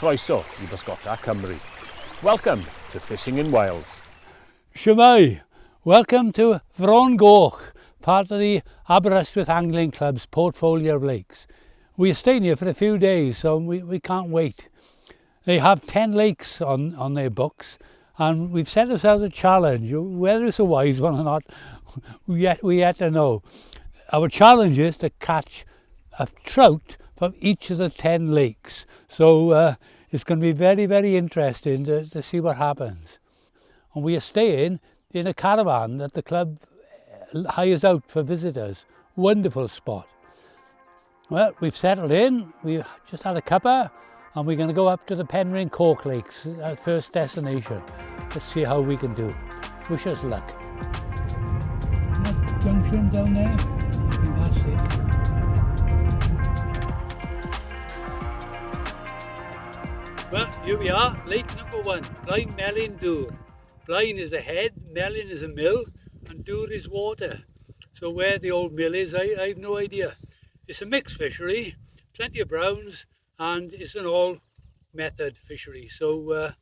Croeso I bysgota Cymru. Welcome to Fishing in Wales. Shwmai, welcome to Frongoch, part of the Aberystwyth Angling Club's portfolio of lakes. We are staying here for a few days, so we can't wait. They have 10 lakes on their books, and we've set ourselves a challenge. Whether it's a wise one or not, we yet to know. Our challenge is to catch a trout from each of the 10 lakes. So it's going to be very, very interesting to see what happens. And we are staying in a caravan that the club hires out for visitors. Wonderful spot. Well, we've settled in, we've just had a cuppa, and we're going to go up to the Penrhyn Cork Lakes, our first destination. Let's see how we can do. Wish us luck. That junction down there, I think that's it. Well, here we are, lake number 1, Blaenmelyndwr. Blaen is a head, Melyn is a mill, and Dwr is water. So where the old mill is, I have no idea. It's a mixed fishery, plenty of browns, and it's an all-method fishery. So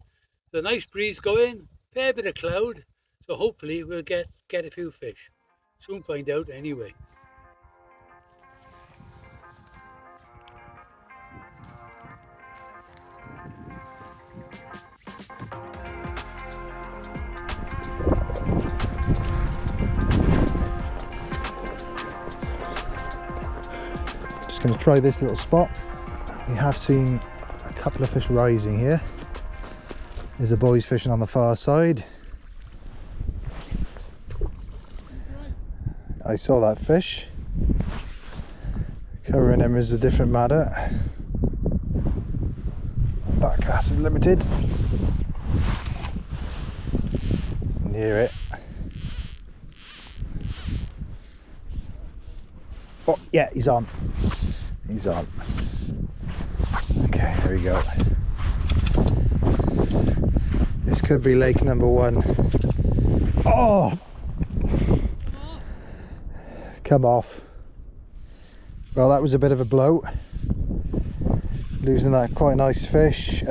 the nice breeze going, fair bit of cloud, so hopefully we'll get a few fish. Soon find out anyway. Just going to try this little spot. We have seen a couple of fish rising here. There's the boys fishing on the far side. I saw that fish. Covering him is a different matter. Backcast limited. It's near it. Oh yeah, he's on. He's on. Okay, there we go. This could be lake number 1. Oh! Come off. Well, that was a bit of a blow. Losing that quite nice fish.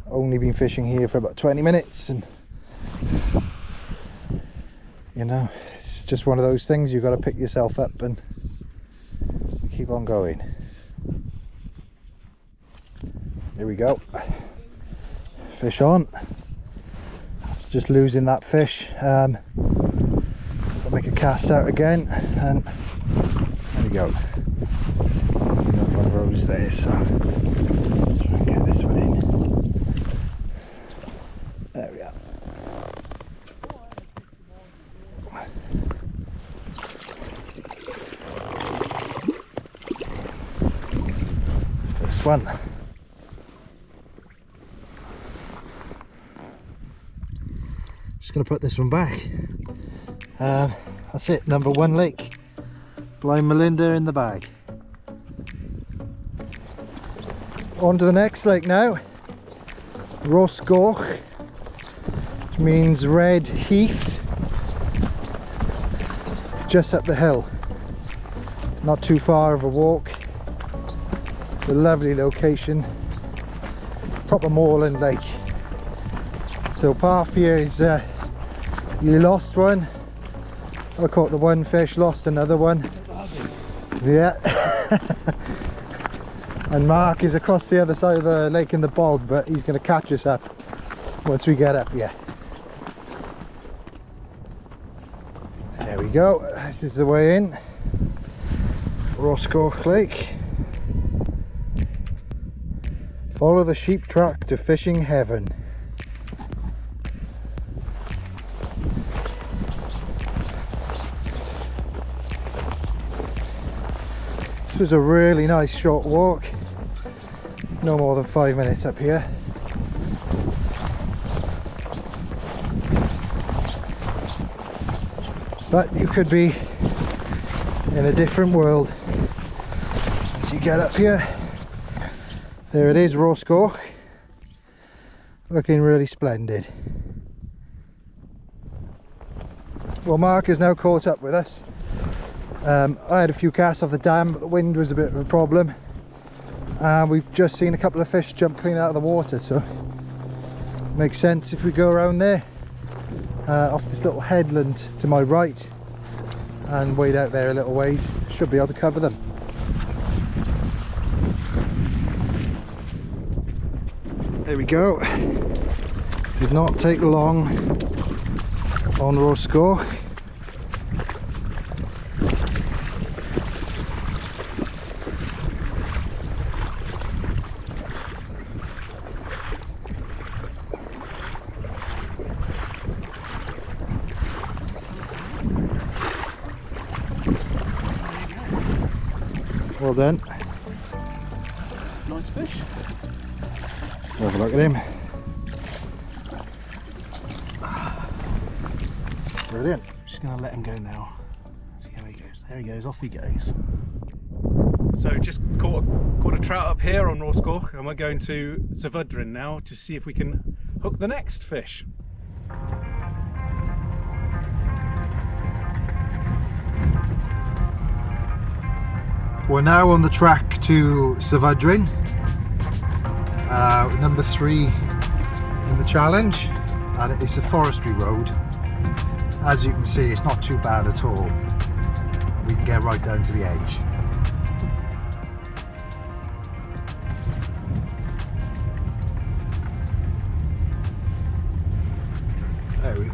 Only been fishing here for about 20 minutes, and you know, it's just one of those things. You've got to pick yourself up and keep on going. Here we go. Fish on. After just losing that fish, I'll make a cast out again, and there we go. There's another one rose there, so try and get this one in. There we are. First one. Just going to put this one back. That's it, number 1 lake. Blaenmelyndwr in the bag. On to the next lake now. Rhosgoch, which means red heath. Just up the hill. Not too far of a walk. It's a lovely location. Proper moorland lake. So Parf here is you lost one. I caught the one fish, lost another one. Yeah. And Mark is across the other side of the lake in the bog, but he's going to catch us up once we get up here. There we go. This is the way in. Rhosgoch Lake. Follow the sheep track to fishing heaven. This was a really nice short walk, no more than 5 minutes up here. But you could be in a different world as you get up here. There it is, Rhosgoch, looking really splendid. Well, Mark is now caught up with us. I had a few casts off the dam, but the wind was a bit of a problem, We've just seen a couple of fish jump clean out of the water, so it makes sense if we go around there off this little headland to my right and wade out there a little ways. Should be able to cover them. There we go. Did not take long on Rhosgoch. Well done. Nice fish. Let's have a look at him. Brilliant. Just going to let him go now. See how he goes. There he goes, off he goes. So just caught a trout up here on Rhosgoch, and we're going to Syfydryn now to see if we can hook the next fish. We're now on the track to Syfydryn, number 3 in the challenge, and it's a forestry road. As you can see, it's not too bad at all. We can get right down to the edge.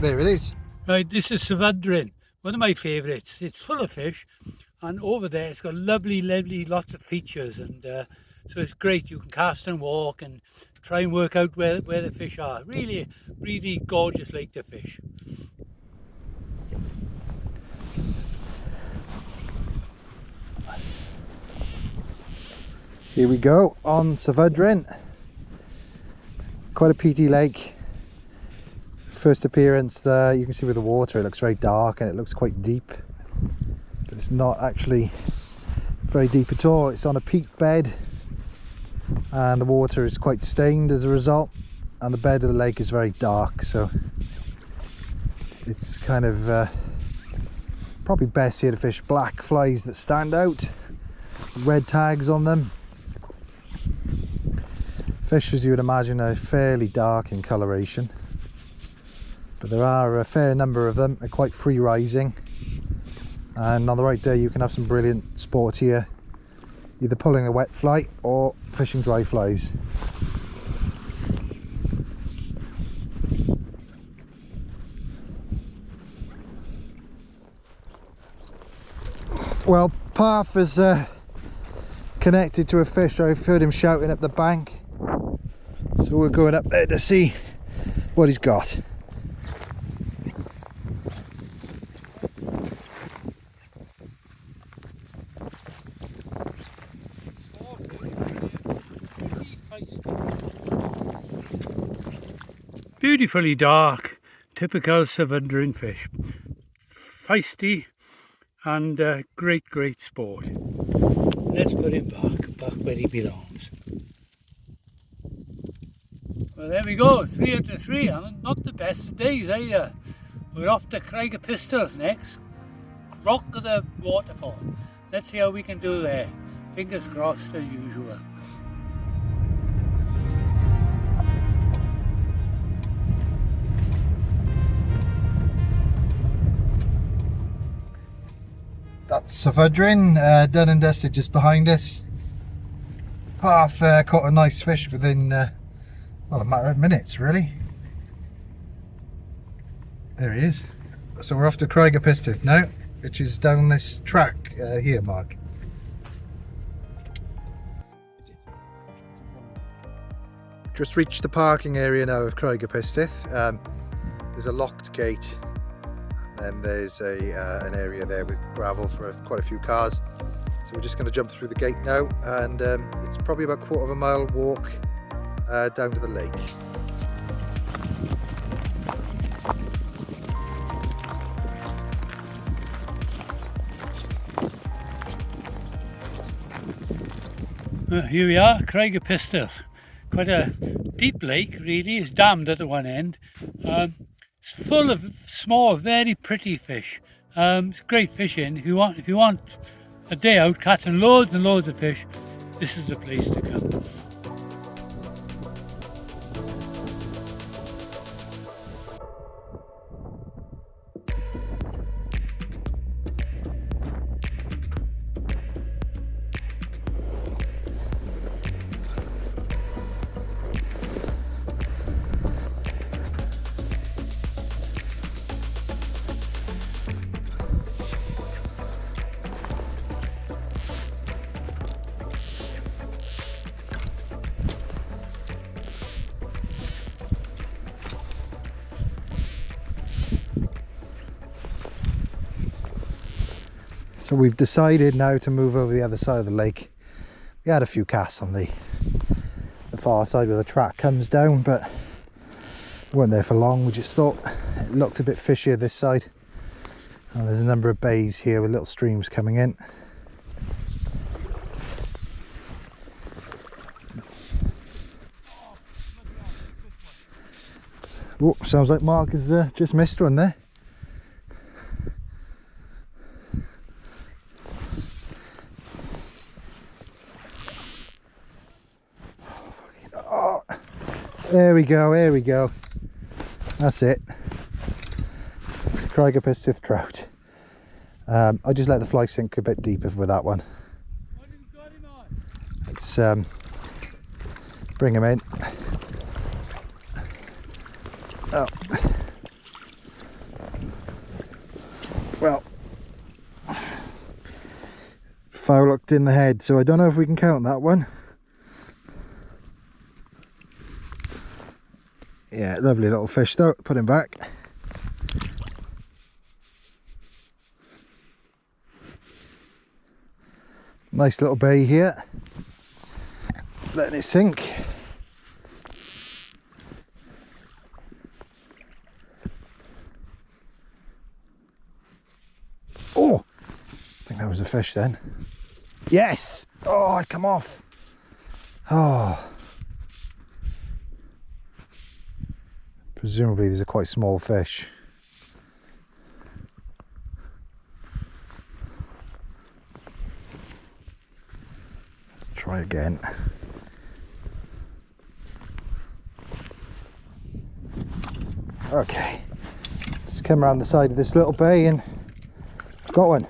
There it is. Right, this is Syfydryn, one of my favourites. It's full of fish, and over there it's got lovely lots of features, and so it's great. You can cast and walk and try and work out where the fish are. Really gorgeous lake to fish. Here we go on Syfydryn. Quite a peaty lake. First appearance there, you can see with the water it looks very dark and it looks quite deep, but it's not actually very deep at all. It's on a peat bed and the water is quite stained as a result, and the bed of the lake is very dark, so it's kind of probably best here to fish black flies that stand out, red tags on them. Fish, as you would imagine, are fairly dark in coloration, but there are a fair number of them. They're quite free rising, and on the right day you can have some brilliant sport here, either pulling a wet fly or fishing dry flies. Well, Parf is connected to a fish. I've heard him shouting up the bank, so we're going up there to see what he's got. Beautifully dark, typical Syfydryn fish. Feisty and great sport. Let's put him back where he belongs. Well, there we go, 3 out of 3, and not the best of days either. We're off to Craig-y-pistyll next, rock of the waterfall. Let's see how we can do there. Fingers crossed as usual. That's Syfydryn, done and dusted just behind us. Parf caught a nice fish within, well, a matter of minutes really. There he is. So we're off to Craig-y-pistyll now, which is down this track here, Mark. Just reached the parking area now of Craig-y-pistyll. There's a locked gate. And there's an area there with gravel for quite a few cars, so we're just going to jump through the gate now, and it's probably about a quarter of a mile walk down to the lake. Here we are, Craig-y-pistyll. Quite a deep lake really, it's dammed at the one end. It's full of small, very pretty fish. It's great fishing. If you want a day out catching loads and loads of fish, this is the place to come. So we've decided now to move over the other side of the lake. We had a few casts on the far side where the track comes down, but we weren't there for long. We just thought it looked a bit fishier this side. And there's a number of bays here with little streams coming in. Oh, sounds like Mark has just missed one there. There we go, there we go. That's it. Craig-y-pistyll trout. I just let the fly sink a bit deeper with that one. Let's bring him in. Oh. Well, foul hooked in the head, so I don't know if we can count that one. Yeah, lovely little fish though. Put him back. Nice little bay here. Letting it sink. Oh, I think that was a fish then. Yes! Oh, I come off. Oh. Presumably these are quite small fish. Let's try again. Okay, just came around the side of this little bay and got one.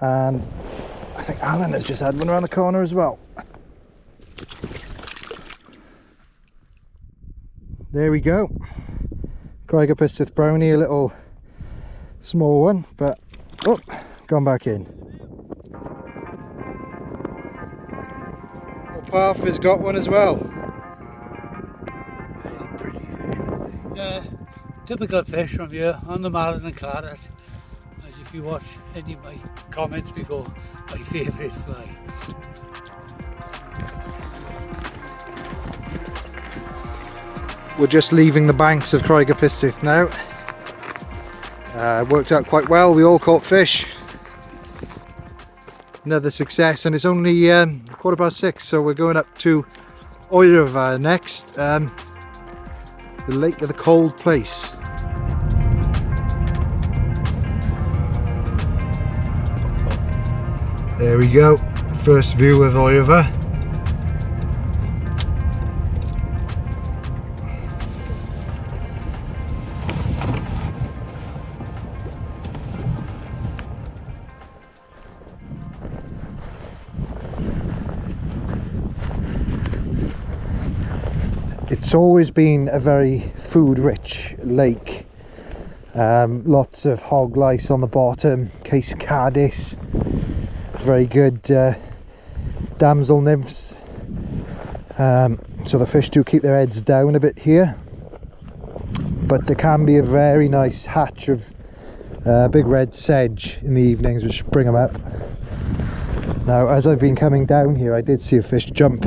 And I think Alan has just had one around the corner as well. There we go. Craig-y-pistyll brownie, a little small one, but oh, gone back in. Well, Parf has got one as well. Very pretty fish, aren't they? Yeah, typical fish from here on the marlin and claret. As if you watch any of my comments before, my favourite fly. We're just leaving the banks of Craig-y-pistyll now. Worked out quite well, we all caught fish. Another success, and it's only 6:15, so we're going up to Oerfa next, the lake of the cold place. There we go, first view of Oerfa. It's always been a very food-rich lake. Lots of hog lice on the bottom, case caddis, very good damsel nymphs. So the fish do keep their heads down a bit here. But there can be a very nice hatch of big red sedge in the evenings, which bring them up. Now, as I've been coming down here, I did see a fish jump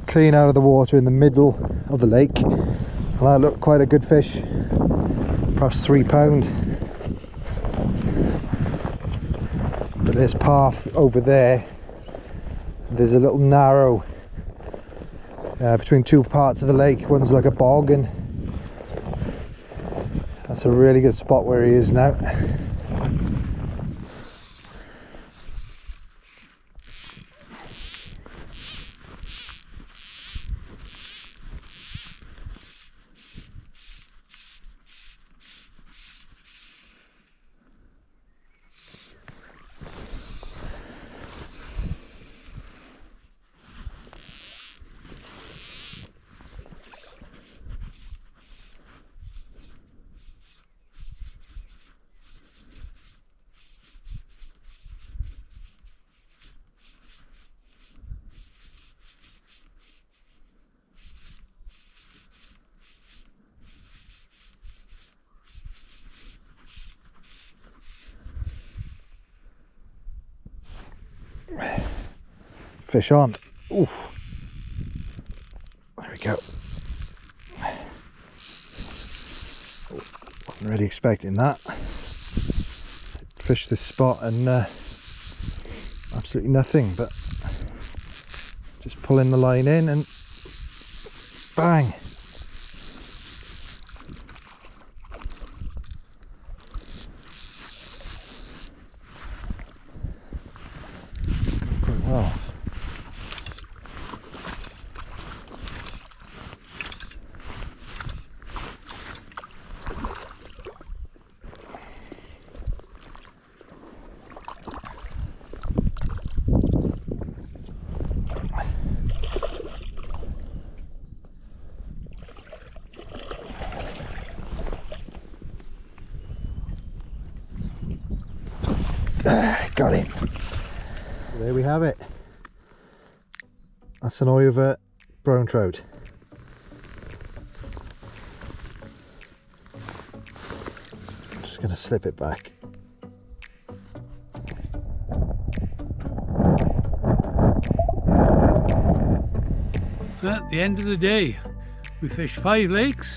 clean out of the water in the middle of the lake, and that looked quite a good fish, perhaps 3 pound. But there's Parf over there. There's a little narrow between two parts of the lake. One's like a bog, and that's a really good spot where he is now. fish on. Oof. There we go. Wasn't really expecting that. Fished this spot and absolutely nothing, but just pulling the line in and bang. Quite well. Got him. There we have it. That's an Oerfa brown trout. I'm just going to slip it back. So at the end of the day, we fished 5 lakes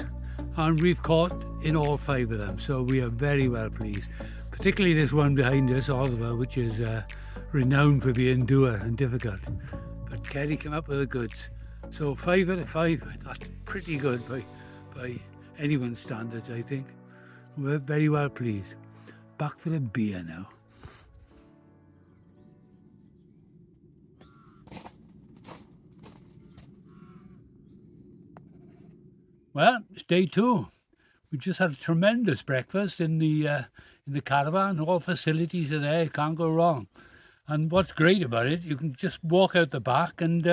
and we've caught in all 5 of them, so we are very well pleased. Particularly this one behind us, Oerfa, which is renowned for being dour and difficult. But Ceri came up with the goods. So 5 out of 5, that's pretty good by anyone's standards, I think. We're very well pleased. Back for the beer now. Well, it's day 2. We just had a tremendous breakfast in the caravan. All facilities are there, can't go wrong. And what's great about it, you can just walk out the back and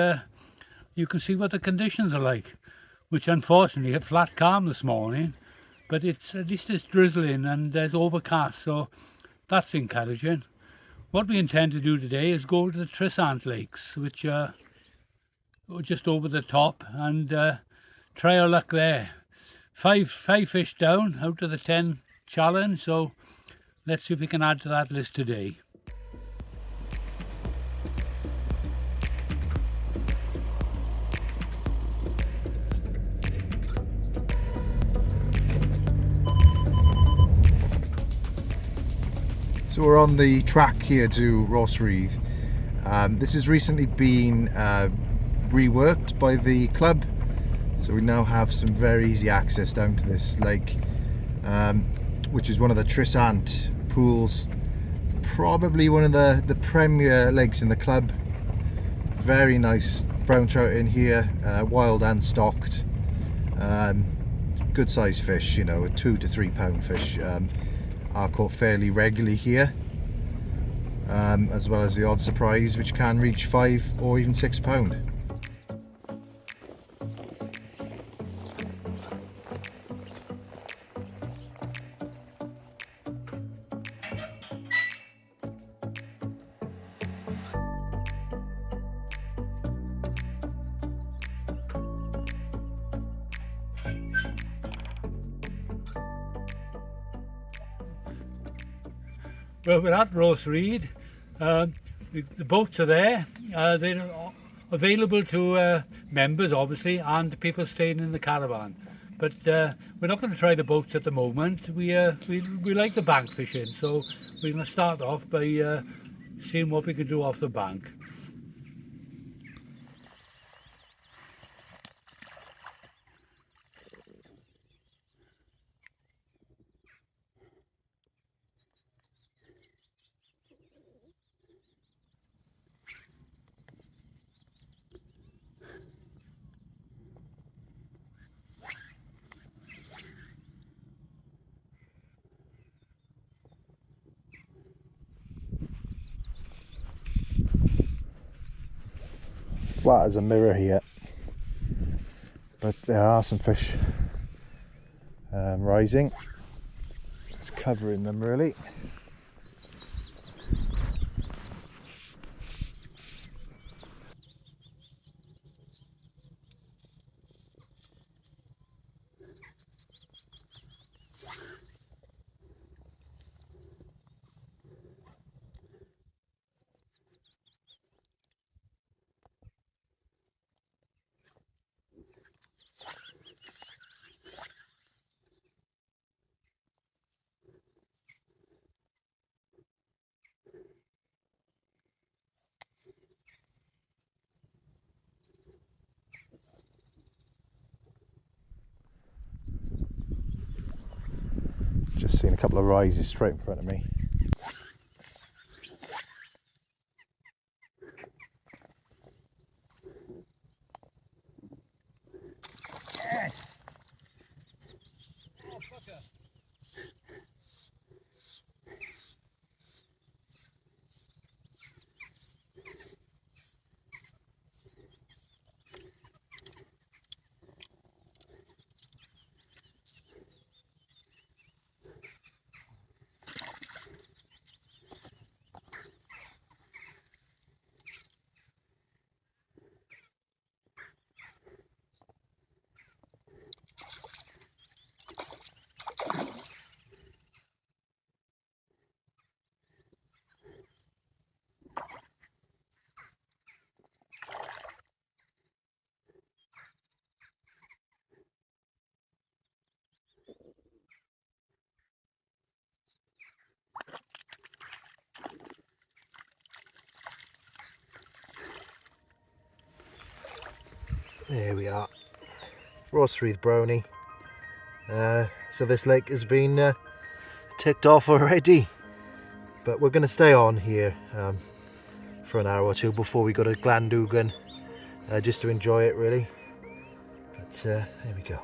you can see what the conditions are like. Which unfortunately a flat calm this morning, but at least it's drizzling and there's overcast, so that's encouraging. What we intend to do today is go to the Trissant Lakes, which are just over the top, and try our luck there. Five fish down out of the 10 challenge, so let's see if we can add to that list today. So we're on the track here to Rhosrhydd. This has recently been reworked by the club, so we now have some very easy access down to this lake, which is one of the Trissant pools, probably one of the premier lakes in the club. Very nice brown trout in here, wild and stocked. Good sized fish, you know, 2 to 3 pound fish are caught fairly regularly here, as well as the odd surprise which can reach 5 or even 6 pound. Well, we're at Rhosrhydd. The boats are there. They're available to members, obviously, and people staying in the caravan. But we're not going to try the boats at the moment. We like the bank fishing, so we're going to start off by seeing what we can do off the bank. Flat as a mirror here, but there are some fish rising. It's covering them really. Just seen a couple of rises straight in front of me. Yes! Oh, fucker! There we are, Rhosrhydd brownie. So this lake has been ticked off already, but we're going to stay on here for an hour or two before we go to Glandwgan, just to enjoy it really. But there we go,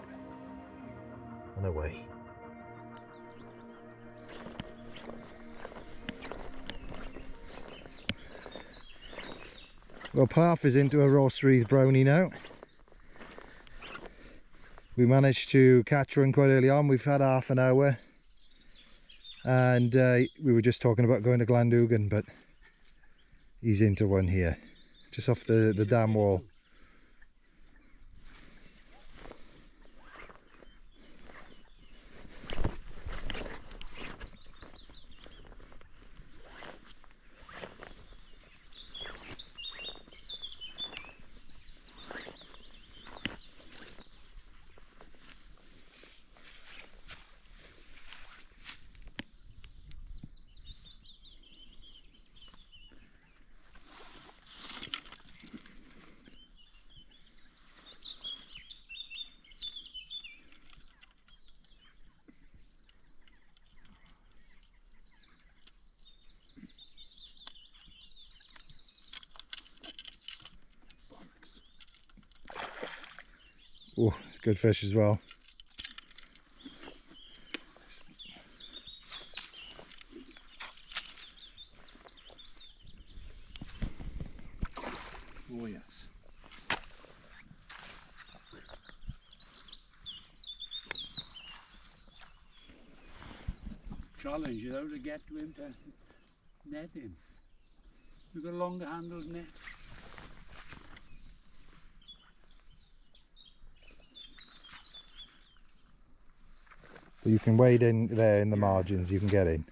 on our way. Well, Parf is into a Rhosrhydd brownie now. We managed to catch one quite early on. We've had half an hour, and we were just talking about going to Glandwgan, but he's into one here, just off the dam wall. Oh, it's good fish as well. Oh yes. Challenge, you know, to get to him to net him. You've got a longer handled net. So you can wade in there in the margins, you can get in.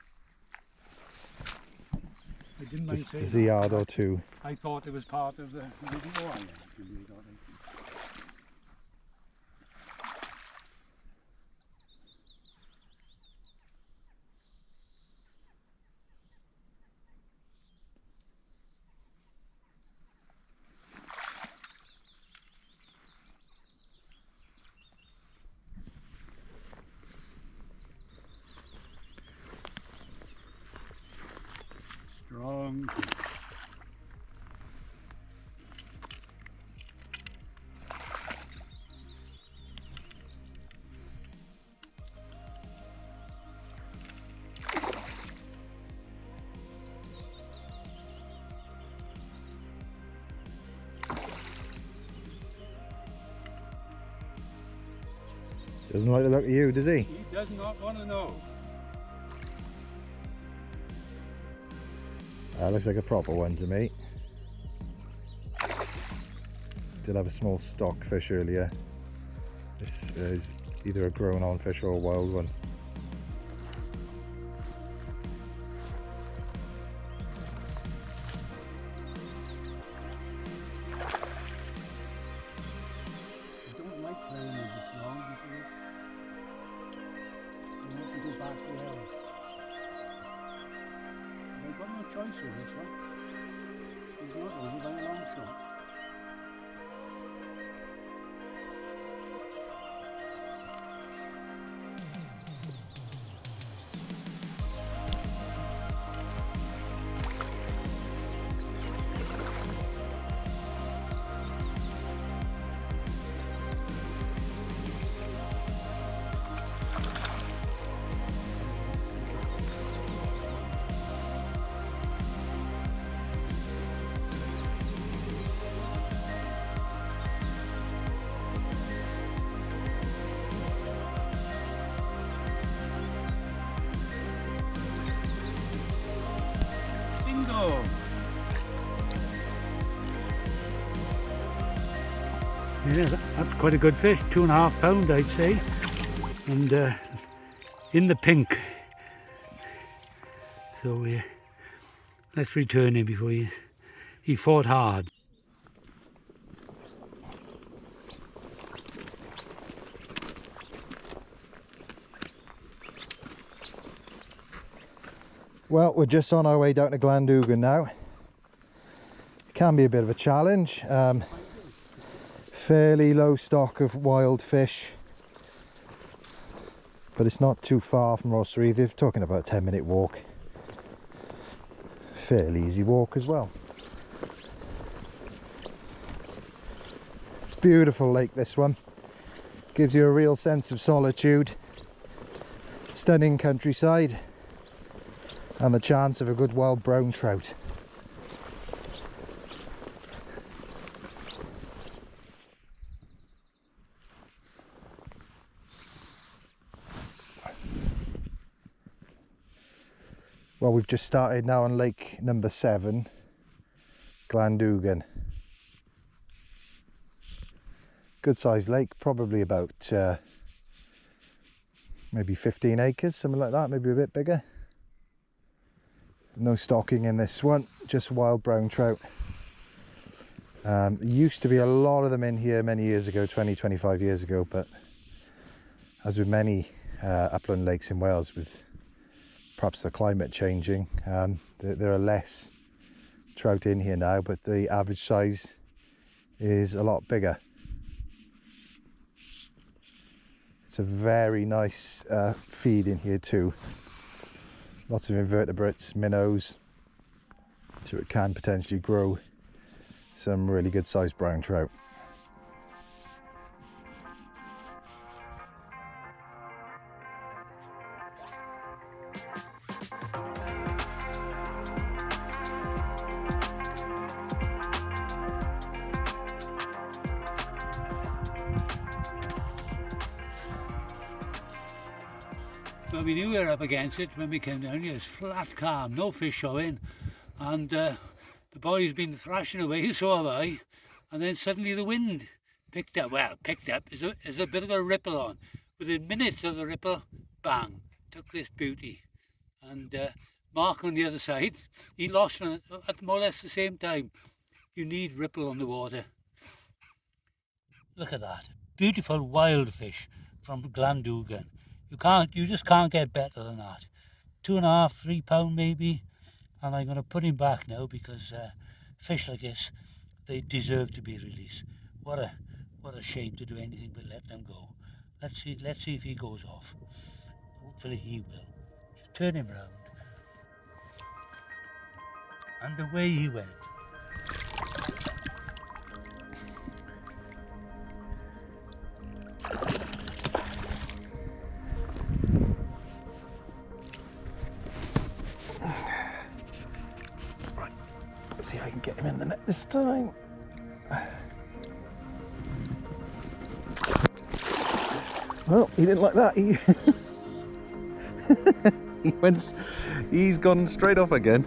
I didn't mind Just saying a yard or two. I thought it was part of the video. Oh, yeah. Strong. Doesn't like the look of you, does he? He does not want to know. That looks like a proper one to me. Did have a small stock fish earlier. This is either a grown on fish or a wild one. I don't like playing with this long because you have to go back well. I've got no choice with this one. He's not over by a long shot. Yeah, that's quite a good fish, 2.5 pound I'd say, and in the pink. So let's return him before he fought hard. Well, we're just on our way down to Glandwgan now. It can be a bit of a challenge. Fairly low stock of wild fish, but it's not too far from Rhosrhydd. We're talking about a 10-minute walk. Fairly easy walk as well. Beautiful lake, this one. Gives you a real sense of solitude. Stunning countryside. And the chance of a good wild brown trout. Well, we've just started now on lake number 7, Glandwgan. Good sized lake, probably about maybe 15 acres, something like that, maybe a bit bigger. No stocking in this one, just wild brown trout. There used to be a lot of them in here many years ago, 20-25 years ago, but as with many upland lakes in Wales, with perhaps the climate changing, there are less trout in here now, but the average size is a lot bigger. It's a very nice feed in here too. Lots of invertebrates, minnows, so it can potentially grow some really good sized brown trout. Well, we knew we were up against it when we came down here. It's flat calm, no fish showing, and the boy's been thrashing away, so have I, and then suddenly the wind picked up. Well, picked up, there's a bit of a ripple on. Within minutes of the ripple, bang, took this beauty. And Mark on the other side, he lost one at more or less the same time. You need ripple on the water. Look at that, beautiful wild fish from Glandwgan. You just can't get better than that. 2.5, 3 pound maybe, and I'm going to put him back now because fish like this, they deserve to be released. What a shame to do anything but let them go. Let's see if he goes off. Hopefully he will. Just turn him round, and away he went. See if I can get him in the net this time. Well, he didn't like that. He's gone straight off again.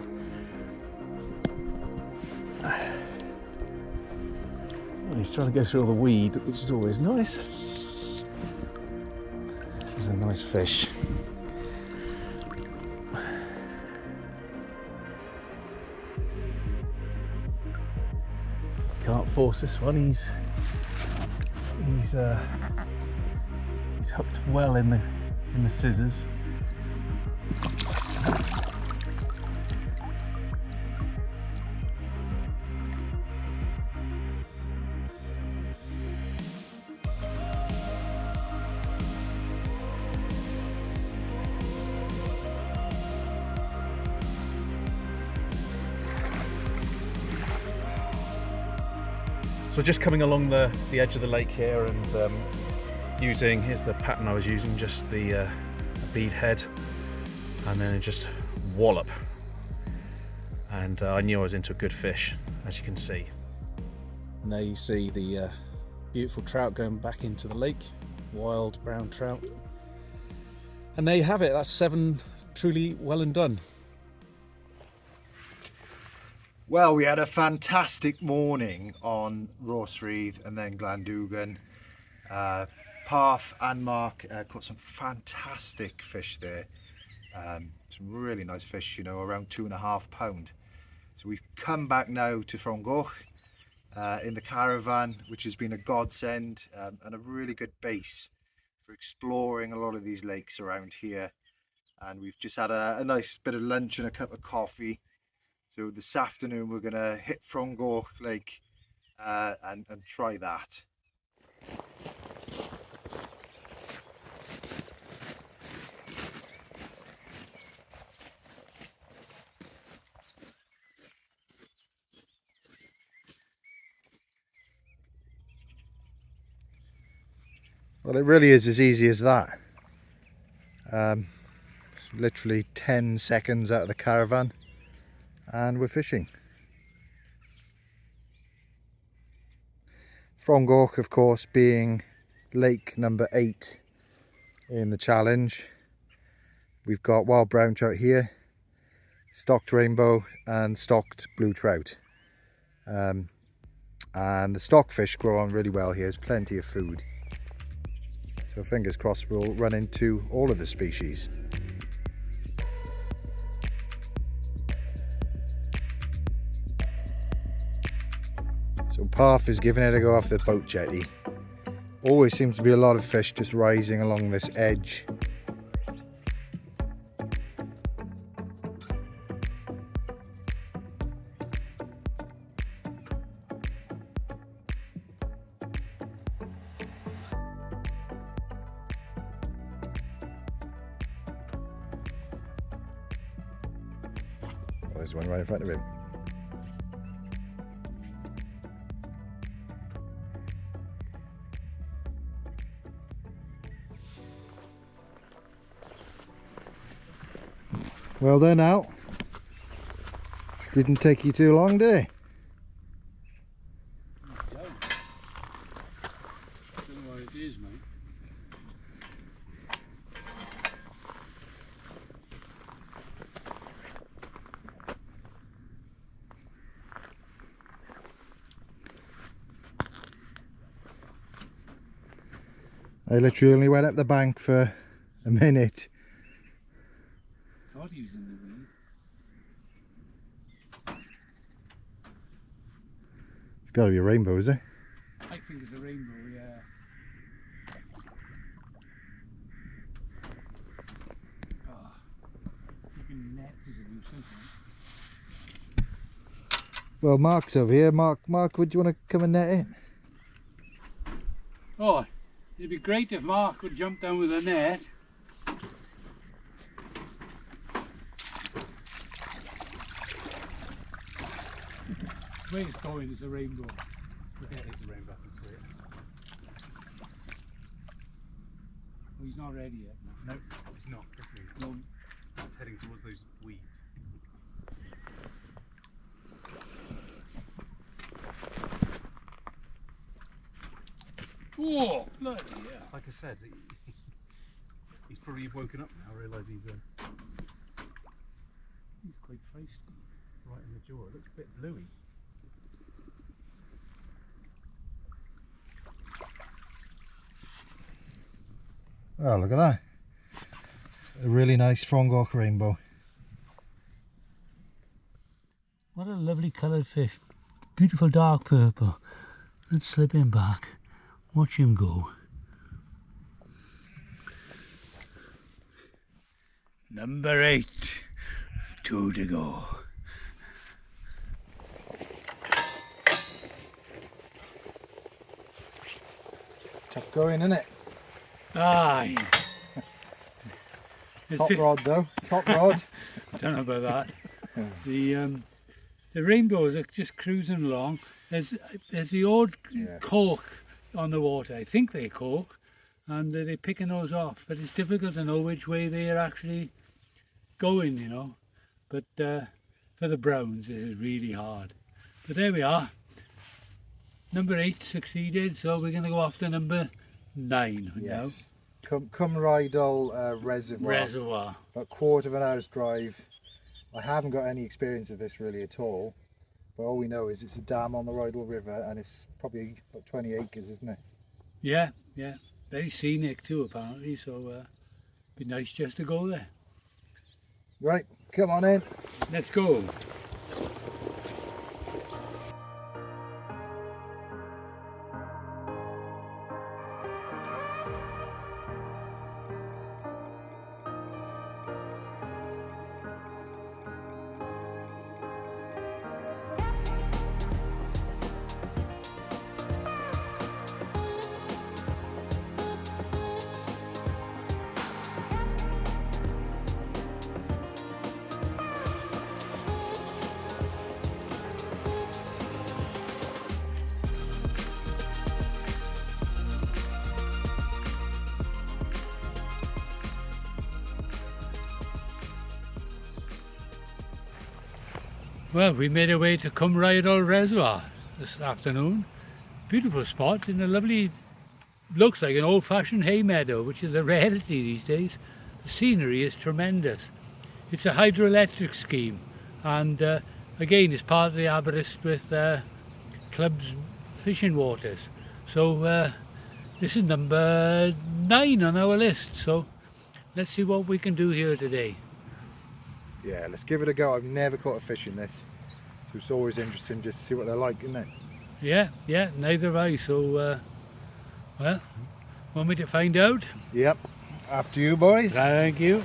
Well, he's trying to go through all the weed, which is always nice. This is a nice fish. Can't force this one. He's hooked well in the scissors. So just coming along the edge of the lake here and here's the pattern I was using, just the bead head and then just wallop. And I knew I was into a good fish, as you can see. And there you see the beautiful trout going back into the lake, wild brown trout. And there you have it, that's 7 truly well and done. Well, we had a fantastic morning on Rhosrhydd and then Glandwgan. Parf and Mark caught some fantastic fish there. Some really nice fish, you know, around 2.5 pound. So we've come back now to Frongoch in the caravan, which has been a godsend and a really good base for exploring a lot of these lakes around here. And we've just had a nice bit of lunch and a cup of coffee. So this afternoon we're going to hit Frongoch Lake and try that. Well, it really is as easy as that. Literally 10 seconds out of the caravan and we're fishing. Frongoch, of course, being lake number 8 in the challenge. We've got wild brown trout here, stocked rainbow and stocked blue trout. And the stock fish grow on really well here. There's plenty of food. So fingers crossed we'll run into all of the species. So Parf is giving it a go off the boat jetty. Always seems to be a lot of fish just rising along this edge. Oh, there's one right in front of him. Well done, Al. Didn't take you too long, did it? Don't know what it is, mate. I literally only went up the bank for a minute. Thought he was in the ring. It's got to be a rainbow, is it? I think it's a rainbow, yeah. Oh, you can net as a nuisance, man. Well, Mark's over here. Mark, would you want to come and net it? Oh, it'd be great if Mark would jump down with a net. The way it's going is a rainbow. Yeah, it's a rainbow, I can see it. Oh, he's not ready yet. No, it's not. No. It's heading towards those weeds. Oh, bloody hell. Like I said, he's probably woken up now, realise he's quite feisty. Right in the jaw. It looks a bit bluey. Oh, look at that. A really nice Frongoch rainbow. What a lovely coloured fish. Beautiful dark purple. Let's slip him back. Watch him go. Number 8. 2 to go. Tough going, isn't it? Aye. Top rod though, top rod. Don't know about that. The rainbows are just cruising along. There's the odd cork on the water. I think they're cork, and they're picking those off. But it's difficult to know which way they are actually going, you know. But for the browns, it is really hard. But there we are. Number 8 succeeded, so we're going to go after number 9 now. Yes. Cwm Rheidol Reservoir. About a quarter of an hour's drive. I haven't got any experience of this really at all. But all we know is it's a dam on the Rheidol River, and it's probably about 20 acres, isn't it? Yeah, yeah. Very scenic too, apparently, so be nice just to go there. Right, come on in. Let's go. Well, we made our way to Cwm Rheidol Reservoir this afternoon. Beautiful spot in a lovely, looks like an old-fashioned hay meadow, which is a rarity these days. The scenery is tremendous. It's a hydroelectric scheme, and again, it's part of the Aberystwyth Club's fishing waters. So this is number 9 on our list. So let's see what we can do here today. Yeah, let's give it a go. I've never caught a fish in this, so it's always interesting just to see what they're like, isn't it? Yeah, neither have I. So, well, want me to find out? Yep. After you, boys. Thank you.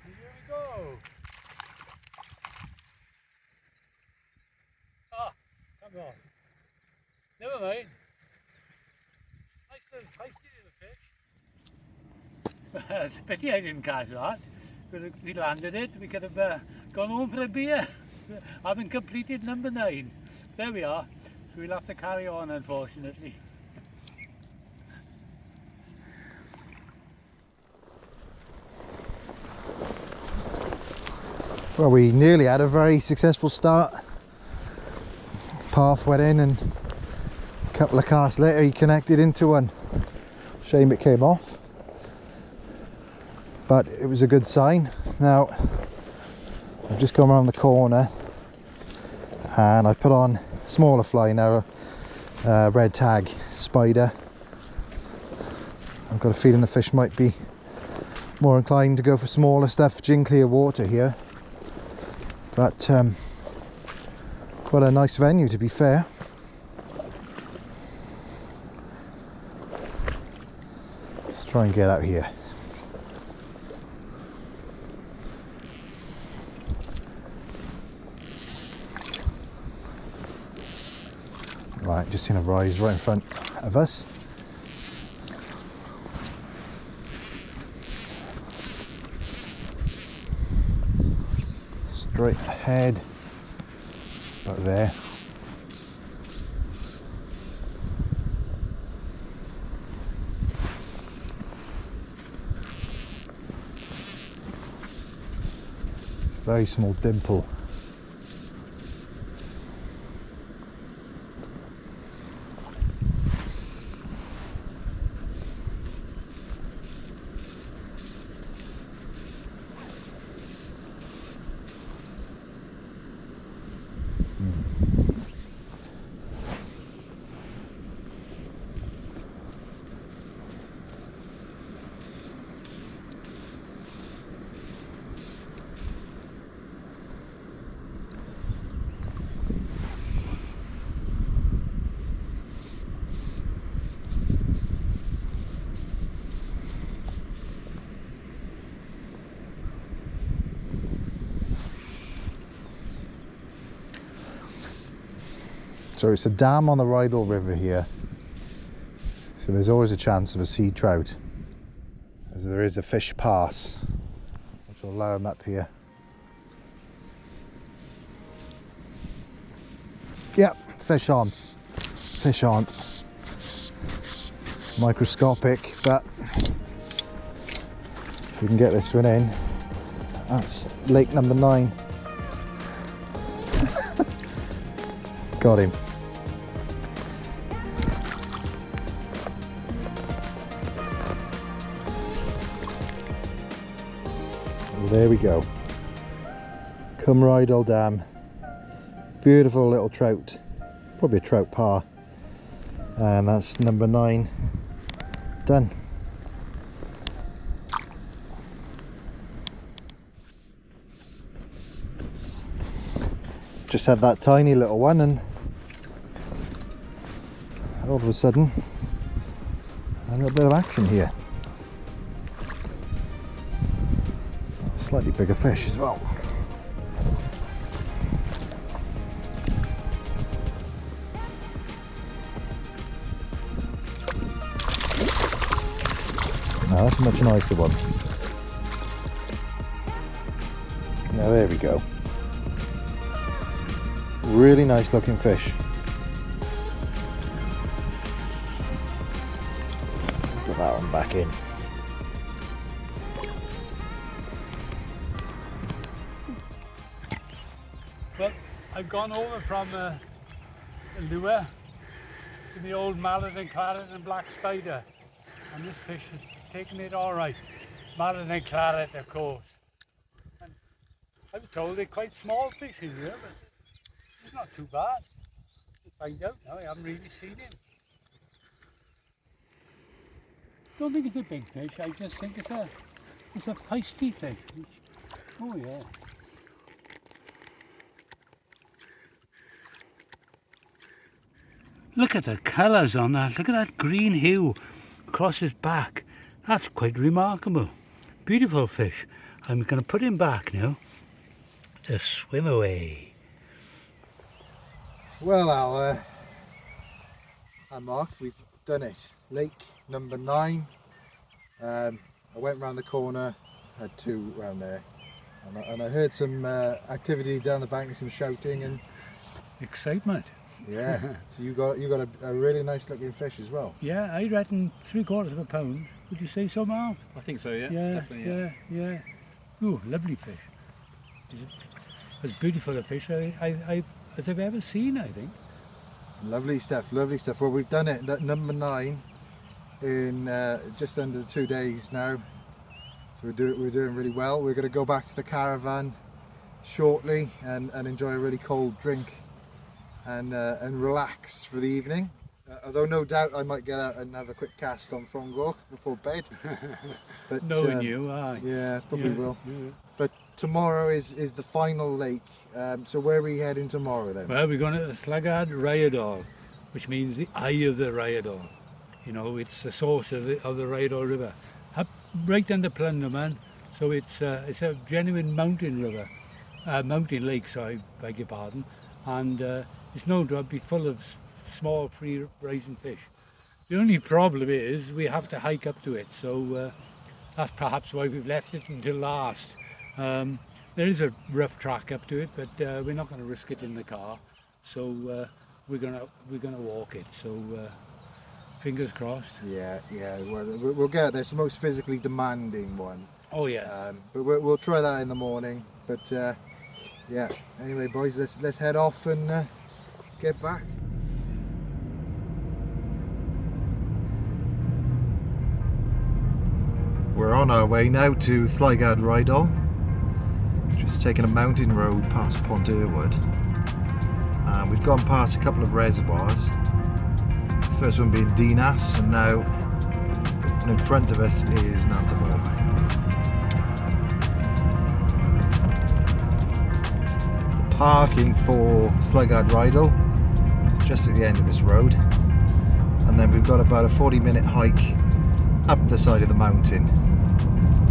Here we go. Ah, come on. Never mind. Nice little fish. It's a pity I didn't catch that. If we landed it, we could have gone home for a beer, having completed number 9. There we are. So we'll have to carry on, unfortunately. Well, we nearly had a very successful start. Parf went in, and a couple of casts later he connected into one. Shame it came off, but it was a good sign. Now I've just come around the corner and I put on smaller fly now, red tag spider. I've got a feeling the fish might be more inclined to go for smaller stuff, gin clear water here. But quite a nice venue, to be fair. Let's try and get out here. Right, just seen a rise right in front of us. Straight ahead, about there. Very small dimple. So it's a dam on the Rheidol River here, so there's always a chance of a sea trout, as there is a fish pass which will allow them up here. Yep, fish on, fish on. Microscopic, but if we can get this one in. That's lake number 9. Got him. Well, there we go. Cwm Rheidol Dam. Beautiful little trout. Probably a trout par. And that's number 9. Done. Just had that tiny little one, and all of a sudden a little bit of action here. Slightly bigger fish as well. Now that's a much nicer one. Now there we go. Really nice looking fish. Put that one back in. Well, I've gone over from the lure to the old mallet and claret and black spider, and this fish has taken it all right. Mallet and claret, of course. And I was told they're quite small fish in here, but it's not too bad. We'll find out now. I haven't really seen him. Don't think it's a big fish. I just think it's a feisty fish. Oh yeah. Look at the colours on that. Look at that green hue across his back. That's quite remarkable. Beautiful fish. I'm going to put him back now to swim away. Well, Mark, we've done it. Lake number 9. I went round the corner, had 2 round there, and I heard some activity down the bank, some shouting and Excitement. yeah. So you got a really nice looking fish as well. Yeah, I reckon 3/4 of a pound. Would you say so, Mark? I think so, yeah. Yeah, Definitely, yeah. Ooh, lovely fish. It's as beautiful a fish as I've ever seen, I think. Lovely stuff, lovely stuff. Well, we've done it, number 9, in just under 2 days now. So we're doing really well. We're going to go back to the caravan shortly and enjoy a really cold drink and relax for the evening. Although no doubt I might get out and have a quick cast on Frongoch before bed. But Knowing you, aye. yeah, probably will. Yeah. But tomorrow is the final lake. So where are we heading tomorrow then? Well, we're going to the Llygad Rheidol, which means the eye of the Rheidol. You know, it's the source of the Rheidol River, up right under Blaenmelyndwr. So it's a genuine mountain river, mountain lake. Sorry, beg your pardon. And it's known to be full of small free rising fish. The only problem is we have to hike up to it, so that's perhaps why we've left it until last. There is a rough track up to it, but we're not going to risk it in the car, so we're gonna walk it. So fingers crossed. Yeah. Well, we'll get there. It's the most physically demanding one. Oh yeah. But we'll try that in the morning. But yeah. Anyway, boys, let's head off and get back. We're on our way now to Llygad Rheidol. Just taking a mountain road past Pont Erwyd. We've gone past a couple of reservoirs. First one being Dinas, and now in front of us is Nantamor. The parking for Llygad Rheidol is just at the end of this road, and then we've got about a 40-minute hike up the side of the mountain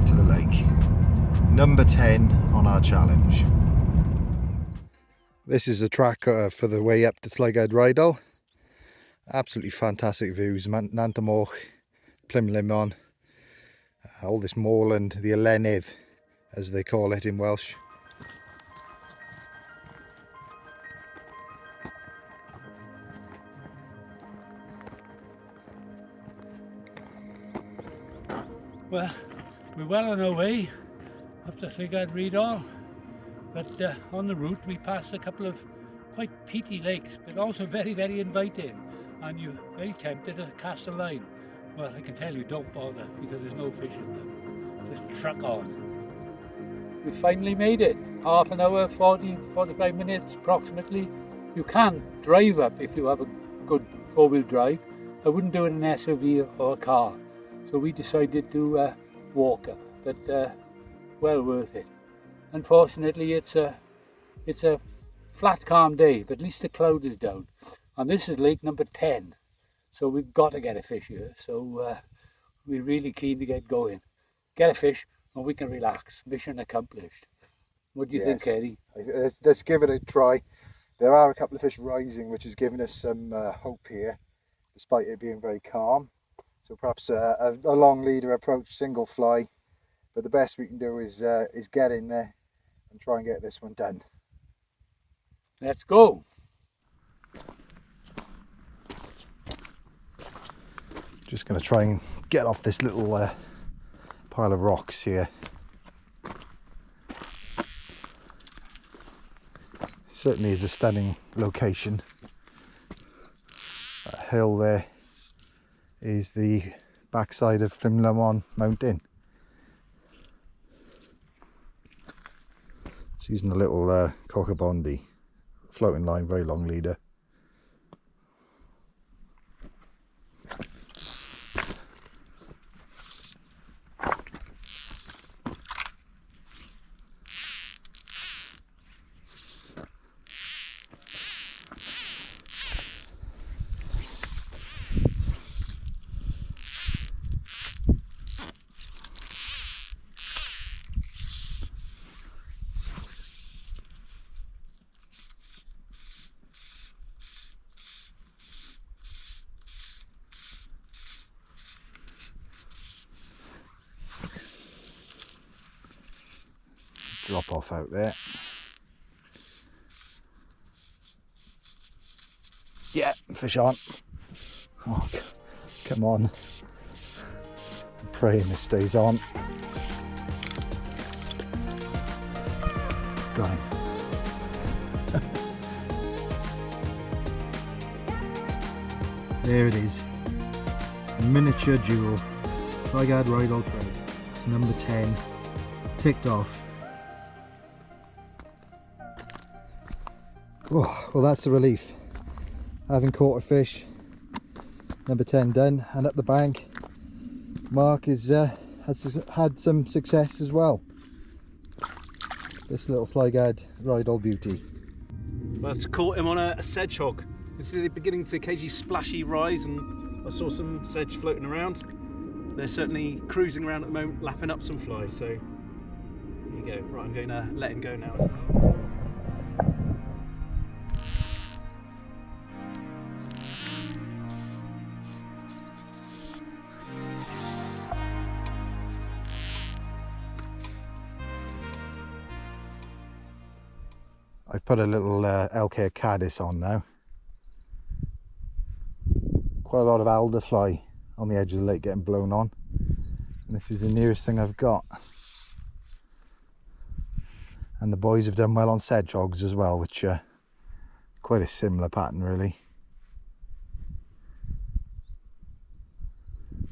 to the lake. Number 10 on our challenge. This is the track for the way up to Llygad Rheidol. Absolutely fantastic views, Nantamoch, Blaenmelyndwr, all this moorland, the Ylenydd as they call it in Welsh. Well, we're well on our way up to Llygad Rheidol, but on the route we passed a couple of quite peaty lakes, but also very, very inviting, and you're very tempted to cast a line. Well, I can tell you, don't bother, because there's no fish in them. Just truck on. We finally made it. Half an hour, 45 minutes approximately. You can drive up if you have a good four-wheel drive. I wouldn't do it in an SUV or a car. So we decided to walk up, but well worth it. Unfortunately, it's a flat, calm day, but at least the cloud is down. And this is lake number 10, so we've got to get a fish here. So we're really keen to get going. Get a fish, and we can relax. Mission accomplished. What do you think, Ceri? Let's give it a try. There are a couple of fish rising, which has given us some hope here, despite it being very calm. So perhaps a long leader approach, single fly, but the best we can do is get in there and try and get this one done. Let's go. Just going to try and get off this little pile of rocks here. Certainly is a stunning location. That hill there is the backside of Blaenmelyndwr mountain. It's using a little cockabondi floating line, very long leader. Drop off out there. Yeah, fish on. Oh, come on. I'm praying this stays on. Got him. There it is. Miniature jewel. Llygad Rheidol Trout. It's number 10. Ticked off. Oh, well, that's a relief. Having caught a fish, number 10 done, and up the bank, Mark is has had some success as well. This little Llygad Rheidol beauty. Well, I've caught him on a sedge hog. It's beginning to occasionally splashy rise, and I saw some sedge floating around. They're certainly cruising around at the moment, lapping up some flies. So here you go. Right, I'm going to let him go now as well. I've put a little LK caddis on now. Quite a lot of alderfly on the edge of the lake getting blown on. And this is the nearest thing I've got. And the boys have done well on sedge hogs as well, which are quite a similar pattern really.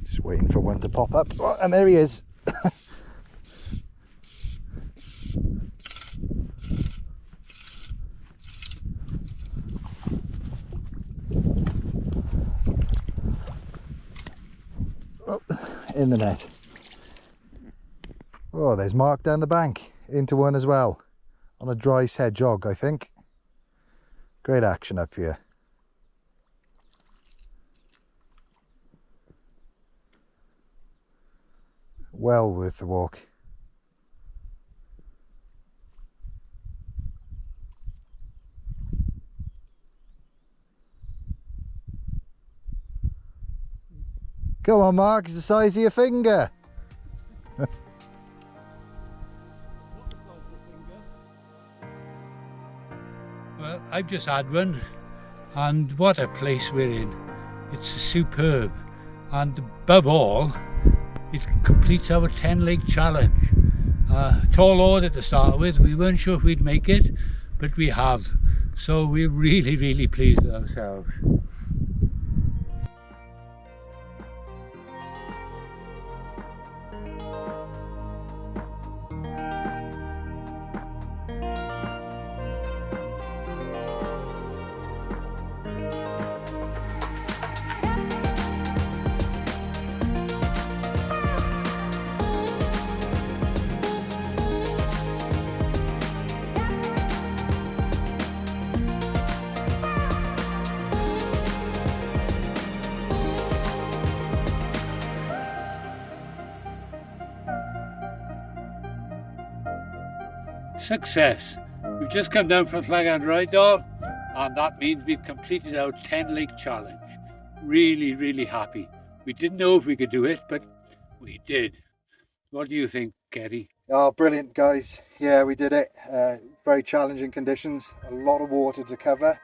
Just waiting for one to pop up. Oh, and there he is. In the net. Oh, there's Mark down the bank into one as well on a dry sedge hog, I think. Great action up here. Well worth the walk. Come on, Mark, it's the size of your finger. Well, I've just had one, and what a place we're in. It's superb, and above all, it completes our 10-lake challenge. Tall order to start with. We weren't sure if we'd make it, but we have. So we're really, really pleased with ourselves. Success. We've just come down from Llygad Rheidol, and that means we've completed our 10-lake challenge. Really, really happy. We didn't know if we could do it, but we did. What do you think, Ceri? Oh, brilliant, guys. Yeah, we did it. Very challenging conditions, a lot of water to cover.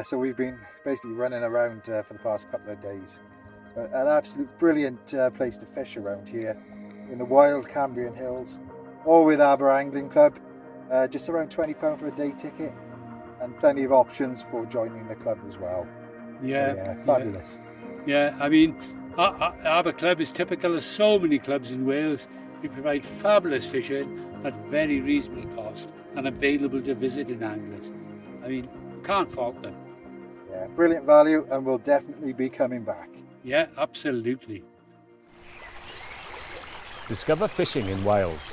So we've been basically running around for the past couple of days. An absolute brilliant place to fish around here in the wild Cambrian hills, all with Aberystwyth Angling Club. Just around £20 for a day ticket, and plenty of options for joining the club as well. Yeah, so, yeah, fabulous. Yeah, I mean, our club is typical of so many clubs in Wales. We provide fabulous fishing at very reasonable cost and available to visiting anglers. I mean, can't fault them. Yeah, brilliant value, and we'll definitely be coming back. Yeah, absolutely. Discover fishing in Wales